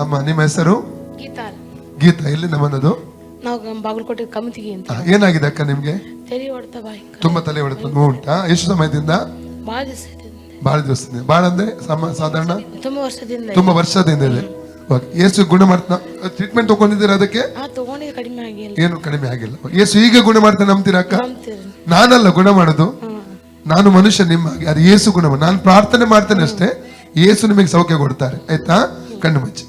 ಅಮ್ಮ ನಿಮ್ಮ ಹೆಸರು? ಗೀತಾ. ಗೀತಾ. ಎಲ್ಲಿಂದ ಬಂದದು? ನಾವು ಬಾಗಲಕೋಟೆ ಕಮತಿಗೆ ಅಂತ. ಏನಾಗಿದೆ ಅಕ್ಕ ನಿಮ್ಗೆ? ತಲೆ ಹೊಡೆತ ಬಾಯಿ. ತುಂಬಾ ತಲೆ ಹೊಡೆತ ನೋವು ಉಂಟಾ? ಎಷ್ಟು ಸಮಯದಿಂದ? ಭಾಳ ದಿವಸ. ಬಹಳ ದಿವಸದಿಂದ. ಬಹಳ ಅಂದ್ರೆ ಸಾಧಾರಣ ತುಂಬ ವರ್ಷದಿಂದ ಇದೆ. ಯೇಸು ಗುಣ ಮಾಡ್ತಾ ಟ್ರೀಟ್ಮೆಂಟ್ ತಗೊಂಡಿದ್ದೀರಾ? ಅದಕ್ಕೆ ತಗೊಂಡಿದ್ದು ಕಡಿಮೆ ಆಗಿಲ್ಲ. ಏನು ಕಡಿಮೆ ಆಗಿಲ್ಲ. ಯೇಸು ಈಗ ಗುಣ ಮಾಡ್ತಾ ನಂಬ್ತೀರಾ ಅಕ್ಕ? ನಾನಲ್ಲ ಗುಣ ಮಾಡೋದು, ನಾನು ಮನುಷ್ಯ ನಿಮ್ಮ ಹಾಗೆ. ಅದು ಯೇಸು ಗುಣ. ನಾನು ಪ್ರಾರ್ಥನೆ ಮಾಡ್ತೇನೆ ಅಷ್ಟೇ, ಯೇಸು ನಿಮಗೆ ಸೌಖ್ಯ ಕೊಡ್ತಾರೆ. ಆಯ್ತಾ? ಕಣ್ಣು ಮುಚ್ಚಿ.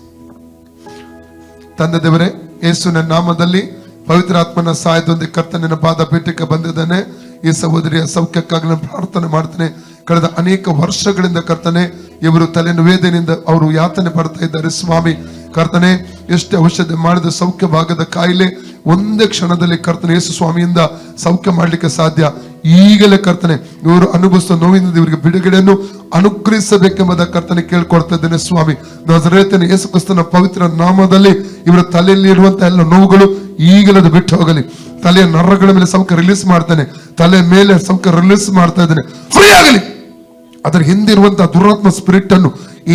ತಂದೆ ದೇವರೇ, ಯೇಸುವಿನ ನಾಮದಲ್ಲಿ ಪವಿತ್ರ ಆತ್ಮನ ಸಹಾಯದೊಂದಿಗೆ ಕರ್ತನಿನ ಪಾದ ಪೀಠಕ್ಕೆ ಬಂದಿದ್ದಾನೆ. ಈ ಸಹೋದರಿಯ ಸೌಖ್ಯಕ್ಕಾಗಿ ನಾನು ಪ್ರಾರ್ಥನೆ ಮಾಡ್ತೇನೆ. ಕಳೆದ ಅನೇಕ ವರ್ಷಗಳಿಂದ ಕರ್ತನೆ ಇವರು ತಲೆನೋವೇದನೆಯಿಂದ ಅವರು ಯಾತನೆ ಪಡ್ತಾ ಇದ್ದಾರೆ ಸ್ವಾಮಿ. ಕರ್ತನೆ ಎಷ್ಟೇ ಔಷಧಿ ಮಾಡಿದ ಸೌಖ್ಯವಾಗದ ಕಾಯಿಲೆ ಒಂದೇ ಕ್ಷಣದಲ್ಲಿ ಕರ್ತನೆ ಯೇಸು ಸ್ವಾಮಿಯಿಂದ ಸೌಖ್ಯ ಮಾಡ್ಲಿಕ್ಕೆ ಸಾಧ್ಯ. ಈಗಲೇ ಕರ್ತನೆ ಇವರು ಅನುಭವಿಸುವ ನೋವಿನಿಂದ ಇವರಿಗೆ ಬಿಡುಗಡೆಯನ್ನು ಅನುಗ್ರಹಿಸಬೇಕೆಂಬುದ ಕರ್ತನೆ ಕೇಳ್ಕೊಡ್ತಾ ಇದ್ದೇನೆ ಸ್ವಾಮಿ. ನಜರೇತಿನ ಯೇಸು ಕ್ರಿಸ್ತನ ಪವಿತ್ರ ನಾಮದಲ್ಲಿ ಇವರ ತಲೆಯಲ್ಲಿ ಇರುವಂತಹ ಎಲ್ಲ ನೋವುಗಳು ಈಗಲದು ಬಿಟ್ಟು ಹೋಗಲಿ. ತಲೆಯ ನರಗಳ ಮೇಲೆ ಸೌಖ್ಯ ರಿಲೀಸ್ ಮಾಡ್ತಾನೆ, ತಲೆ ಮೇಲೆ ಸೌಖ್ಯ ರಿಲೀಸ್ ಮಾಡ್ತಾ ಇದ್ದೇನೆ. ಫ್ರೀ ಆಗಲಿ. ಅದರ ಹಿಂದಿರುವಂತಹ ದುರಾತ್ಮ ಸ್ಪಿರಿಟ್ ಅನ್ನು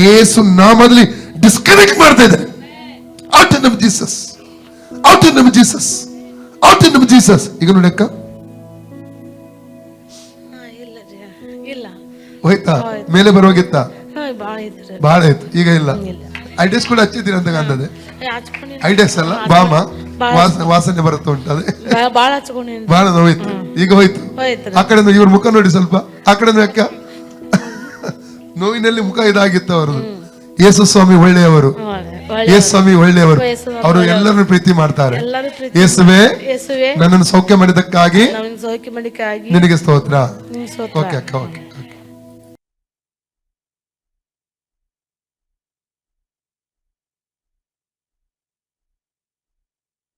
ಯೇಸು ನಾಮದಲ್ಲಿ ಡಿಸ್ಕನೆಕ್ಟ್ ಮಾಡ್ತಾ ಇದ್ದೇನೆ. Out in name Jesus, out in name Jesus, out in name Jesus. ಈಗ ನೋಡಿ ಅಕ್ಕ ಹೋಯ್ತಾ? ಮೇಲೆ ಬರುವಾಗಿತ್ತ? ಬಹಳ ಆಯ್ತು. ಈಗ ಇಲ್ಲ. ಐಡಿಯಾಸ್ ಕೂಡ ಹಚ್ಚಿದ್ದೀರ ಅಂತ ಕಾಣ್ತದೆ. ಐಡಿಯಾಸ್ ಅಲ್ಲ, ಬಾಮ ವಾಸನೆ ಬರುತ್ತೆ ಉಂಟದೆ. ಬಹಳ ನೋಯ್ತು. ಈಗ ಹೋಯ್ತು. ಆ ಕಡೆ ಇವ್ರ ಮುಖ ನೋಡಿ ಸ್ವಲ್ಪ. ಆ ಕಡೆ ಅಕ್ಕ ನೋವಿನಲ್ಲಿ ಮುಖ ಇದಾಗಿತ್ತು ಅವರದು. ಯೇಸು ಸ್ವಾಮಿ ಒಳ್ಳೆಯವರು, ಯೇಸು ಸ್ವಾಮಿ ಒಳ್ಳೆಯವರು. ಅವರು ಎಲ್ಲರನ್ನು ಪ್ರೀತಿ ಮಾಡ್ತಾರೆ. ಯೇಸುವೆ ನನ್ನನ್ನು ಸೌಖ್ಯ ಮಾಡಿದಕ್ಕಾಗಿ ನಿನಗೆ ಸ್ತೋತ್ರ. ಓಕೆ ಅಕ್ಕ, ಓಕೆ.